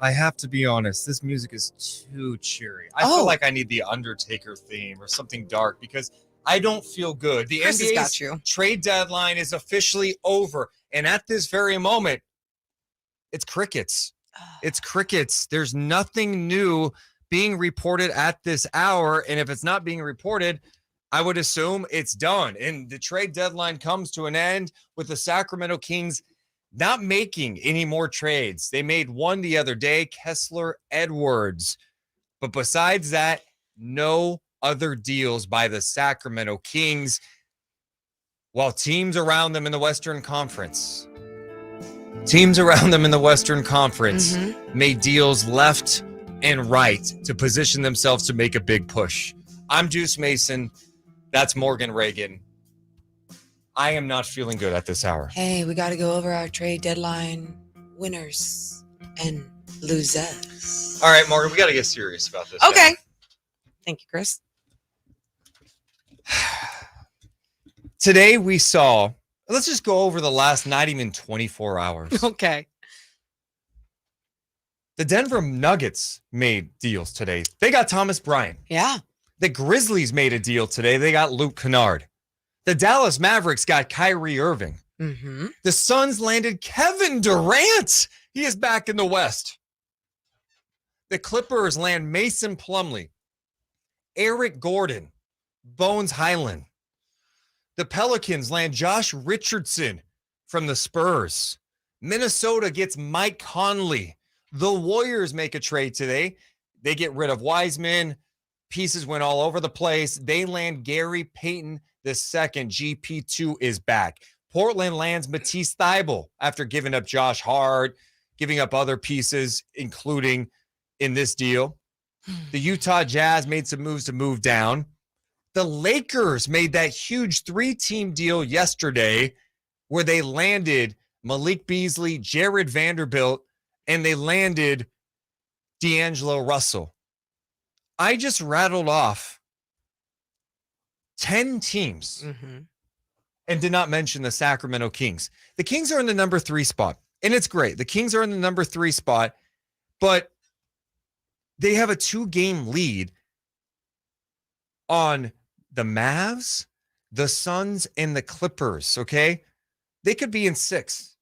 I have to be honest. This music is too cheery. I feel like I need the Undertaker theme or something dark because I don't feel good. The Chris has got NBA's you. trade deadline is officially over. And at this very moment, it's crickets. It's crickets. There's nothing new being reported at this hour. And if it's not being reported, I would assume it's done. And the trade deadline comes to an end with the Sacramento Kings not making any more trades. They made one the other day, Kessler Edwards. But besides that, no other deals by the Sacramento Kings. While teams around them in the Western Conference made deals left and right to position themselves to make a big push. I'm Deuce Mason. That's Morgan Reagan. I am not feeling good at this hour. Hey, we got to go over our trade deadline winners and losers. All right, Morgan, we got to get serious about this. Okay. Now. Thank you, Chris. Today we saw, let's just go over the last not even 24 hours. Okay. The Denver Nuggets made deals today. They got Thomas Bryant. Yeah. The Grizzlies made a deal today. They got Luke Kennard. The Dallas Mavericks got Kyrie Irving. Mm-hmm. The Suns landed Kevin Durant. He is back in the West. The Clippers land Mason Plumlee, Eric Gordon, Bones Highland. The Pelicans land Josh Richardson from the Spurs. Minnesota gets Mike Conley. The Warriors make a trade today. They get rid of Wiseman. Pieces went all over the place. They land Gary Payton II. GP2 is back. Portland lands Matisse Thybulle after giving up Josh Hart, giving up other pieces, including in this deal. The Utah Jazz made some moves to move down. The Lakers made that huge 3-team deal yesterday where they landed Malik Beasley, Jared Vanderbilt, and they landed D'Angelo Russell. I just rattled off 10 teams and did not mention the Sacramento Kings. The Kings are in the number 3 spot, and it's great. The Kings are in the number 3 spot, but they have a 2-game lead on the Mavs, the Suns, and the Clippers, okay? They could be in 6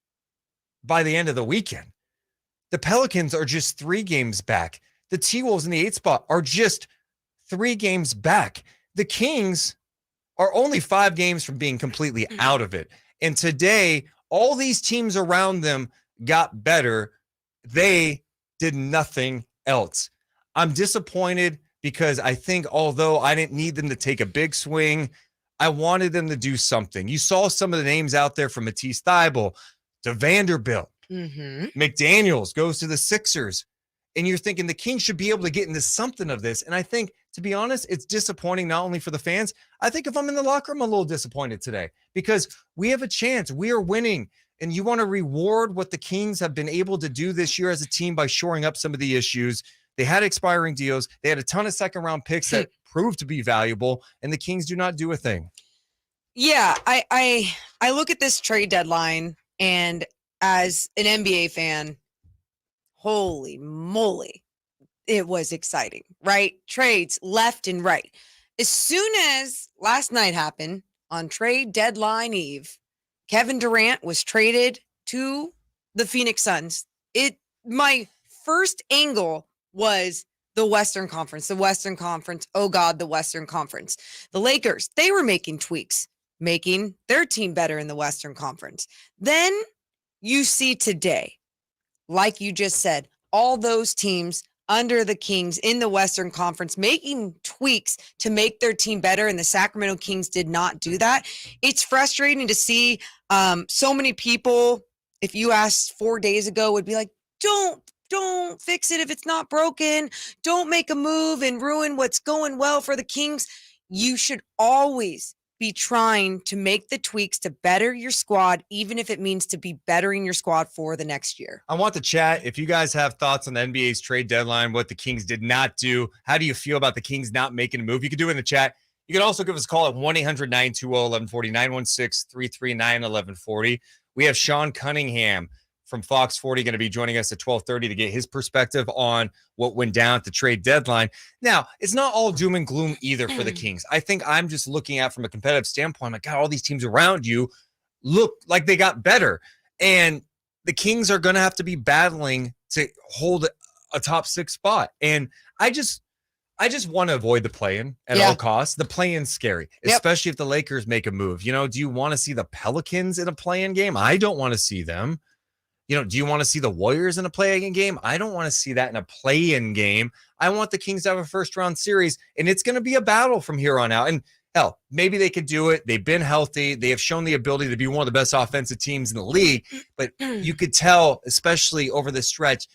by the end of the weekend. The Pelicans are just 3 games back. The T-Wolves in the 8th spot are just 3 games back. The Kings are only 5 games from being completely out of it. And today, all these teams around them got better. They did nothing else. I'm disappointed because I think although I didn't need them to take a big swing, I wanted them to do something. You saw some of the names out there from Matisse Thybulle to Vanderbilt. McDaniels goes to the Sixers. And you're thinking the Kings should be able to get into something of this. And I think, to be honest, it's disappointing not only for the fans. I think if I'm in the locker room, I'm a little disappointed today because we have a chance. We are winning. And you want to reward what the Kings have been able to do this year as a team by shoring up some of the issues. They had expiring deals. They had a ton of second-round picks that proved to be valuable. And the Kings do not do a thing. Yeah, I look at this trade deadline, and as an NBA fan, holy moly, it was exciting, right? Trades left and right. As soon as last night happened on trade deadline eve, Kevin Durant was traded to the Phoenix Suns. My first angle was the Western Conference. Oh God, the Western Conference. The Lakers, they were making tweaks, making their team better in the Western Conference. Then you see today, like you just said, all those teams under the Kings in the Western Conference making tweaks to make their team better, and the Sacramento Kings did not do that. It's frustrating to see so many people, if you asked 4 days ago, would be like, don't fix it if it's not broken. Don't make a move and ruin what's going well for the Kings. You should always be trying to make the tweaks to better your squad, even if it means to be bettering your squad for the next year. I want to chat. If you guys have thoughts on the NBA's trade deadline, what the Kings did not do, how do you feel about the Kings not making a move? You can do it in the chat. You can also give us a call at 1-800-920-1140, 916-339-1140. We have Sean Cunningham from Fox 40 going to be joining us at 12:30 to get his perspective on what went down at the trade deadline. Now, it's not all doom and gloom either for the Kings. I think I'm just looking at from a competitive standpoint, like, God, all these teams around you look like they got better. And the Kings are going to have to be battling to hold a top 6 spot. And I just want to avoid the play-in at all costs. The play-in's scary, especially if the Lakers make a move. You know, do you want to see the Pelicans in a play-in game? I don't want to see them. You know, do you want to see the Warriors in a play-in game? I don't want to see that in a play-in game. I want the Kings to have a first-round series, and it's going to be a battle from here on out. And hell, maybe they could do it. They've been healthy. They have shown the ability to be one of the best offensive teams in the league. But you could tell, especially over the stretch,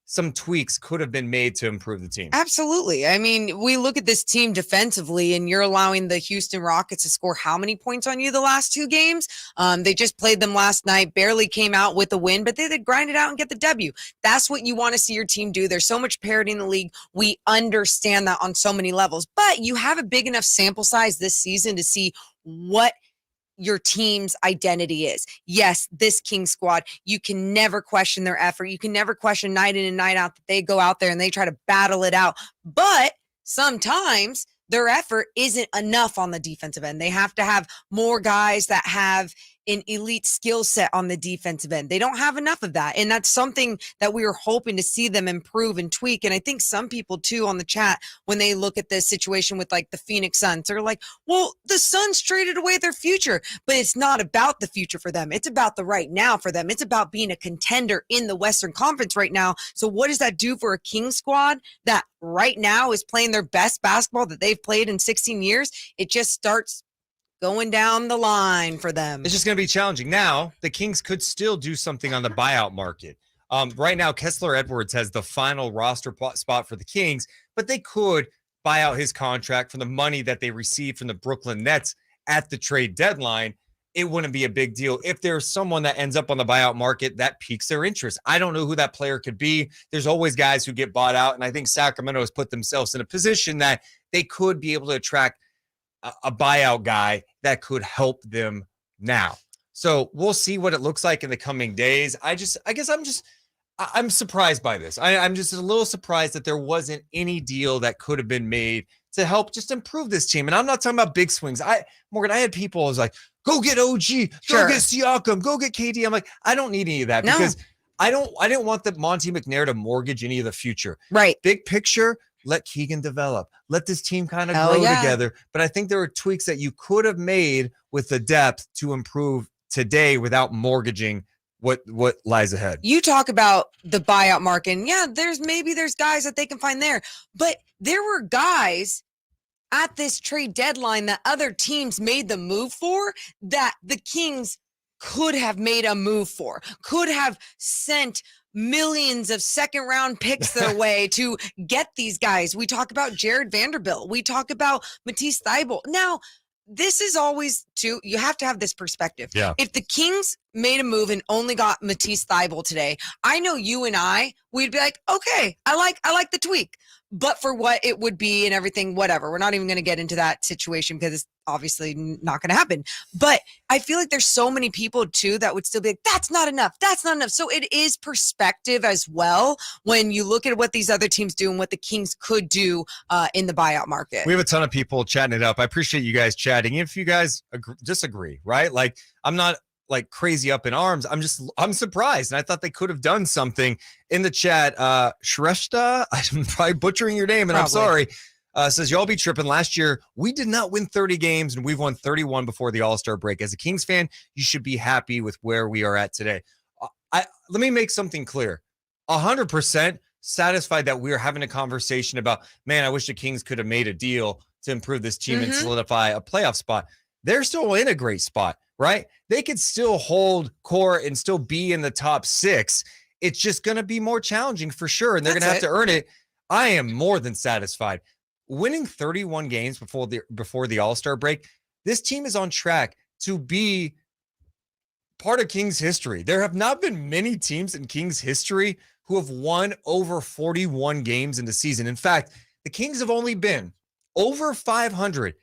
some tweaks could have been made to improve the team. Absolutely. I mean, we look at this team defensively, and you're allowing the Houston Rockets to score how many points on you the last 2 games? They just played them last night, barely came out with a win, but they grind it out and get the W. That's what you want to see your team do. There's so much parity in the league. We understand that on so many levels, but you have a big enough sample size this season to see what your team's identity is. Yes, this King squad, you can never question their effort. You can never question night in and night out that they go out there and they try to battle it out. But sometimes their effort isn't enough on the defensive end. They have to have more guys that have an elite skill set on the defensive end. They don't have enough of that. And that's something that we were hoping to see them improve and tweak. And I think some people too on the chat, when they look at this situation with like the Phoenix Suns, they're like, well, the Suns traded away their future, but it's not about the future for them. It's about the right now for them. It's about being a contender in the Western Conference right now. So what does that do for a King squad that right now is playing their best basketball that they've played in 16 years? It just starts going down the line for them. It's just going to be challenging. Now, the Kings could still do something on the buyout market. Right now, Kessler Edwards has the final roster spot for the Kings, but they could buy out his contract for the money that they received from the Brooklyn Nets at the trade deadline. It wouldn't be a big deal if there's someone that ends up on the buyout market that piques their interest. I don't know who that player could be. There's always guys who get bought out, and I think Sacramento has put themselves in a position that they could be able to attract a buyout guy that could help them now. So we'll see what it looks like in the coming days. I'm surprised by this. I'm just a little surprised that there wasn't any deal that could have been made to help just improve this team. And I'm not talking about big swings. Morgan, I had people I was like, go get OG, go get Siakam, go get KD. I'm like, I don't need any of that because I didn't want the Monty McNair to mortgage any of the future. Right. Big picture, let Keegan develop. Let this team kind of grow together. But I think there were tweaks that you could have made with the depth to improve today without mortgaging what lies ahead. You talk about the buyout market, and there's guys that they can find there. But there were guys at this trade deadline that other teams made the move for that the Kings could have made a move for, could have sent millions of second-round picks their way to get these guys. We talk about Jared Vanderbilt. We talk about Matisse Thybulle. Now, this is always you have to have this perspective. Yeah. If the Kings made a move and only got Matisse Thybulle today, I know you and we'd be like, okay, I like the tweak. But for what it would be and everything, whatever. We're not even going to get into that situation because it's obviously not going to happen. But I feel like there's so many people too that would still be like, that's not enough. That's not enough. So it is perspective as well when you look at what these other teams do and what the Kings could do in the buyout market. We have a ton of people chatting it up. I appreciate you guys chatting. If you guys disagree, right? Like, I'm not like crazy up in arms. I'm surprised. And I thought they could have done something in the chat. Shrestha, I'm probably butchering your name and I'm sorry. Says, y'all be tripping. Last year, we did not win 30 games and we've won 31 before the All-Star break. As a Kings fan, you should be happy with where we are at today. Let me make something clear. 100% satisfied that we're having a conversation about, man, I wish the Kings could have made a deal to improve this team and solidify a playoff spot. They're still in a great spot, right? They could still hold court and still be in the top 6. It's just going to be more challenging for sure. And they're going to have to earn it. I am more than satisfied. Winning 31 games before the All-Star break, this team is on track to be part of Kings history. There have not been many teams in Kings history who have won over 41 games in the season. In fact, the Kings have only been over 500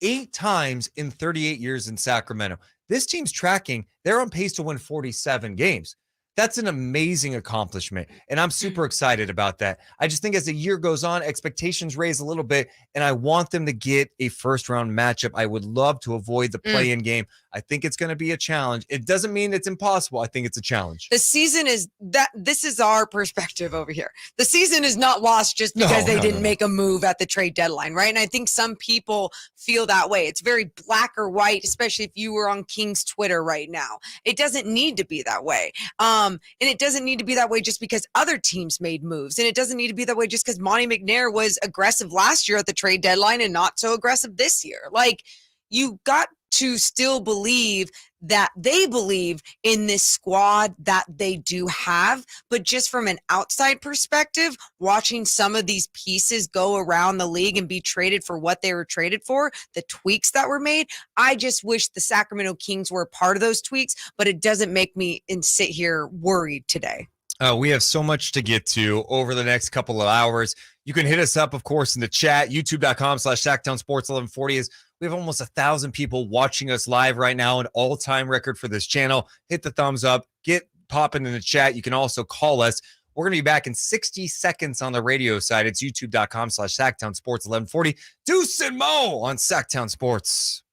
8 times in 38 years in Sacramento. This team's tracking. They're on pace to win 47 games. That's an amazing accomplishment. And I'm super excited about that. I just think as the year goes on, expectations raise a little bit, and I want them to get a first round matchup. I would love to avoid the play in game. I think it's going to be a challenge. It doesn't mean it's impossible. I think it's a challenge. The season is that this is our perspective over here. The season is not lost just because they didn't make a move at the trade deadline, right? And I think some people feel that way. It's very black or white, especially if you were on King's Twitter right now. It doesn't need to be that way. And it doesn't need to be that way just because other teams made moves. And it doesn't need to be that way just because Monty McNair was aggressive last year at the trade deadline and not so aggressive this year. Like, you got to still believe that they believe in this squad that they do have. But just from an outside perspective, watching some of these pieces go around the league and be traded for what they were traded for, the tweaks that were made, I just wish the Sacramento Kings were a part of those tweaks, but it doesn't make me sit here worried today. We have so much to get to over the next couple of hours. You can hit us up, of course, in the chat, youtube.com/Sactown Sports 1140 is. We have almost 1,000 people watching us live right now, an all-time record for this channel. Hit the thumbs up, get popping in the chat. You can also call us. We're going to be back in 60 seconds on the radio side. It's youtube.com/Sactown Sports 1140. Deuce and Mo on Sactown Sports.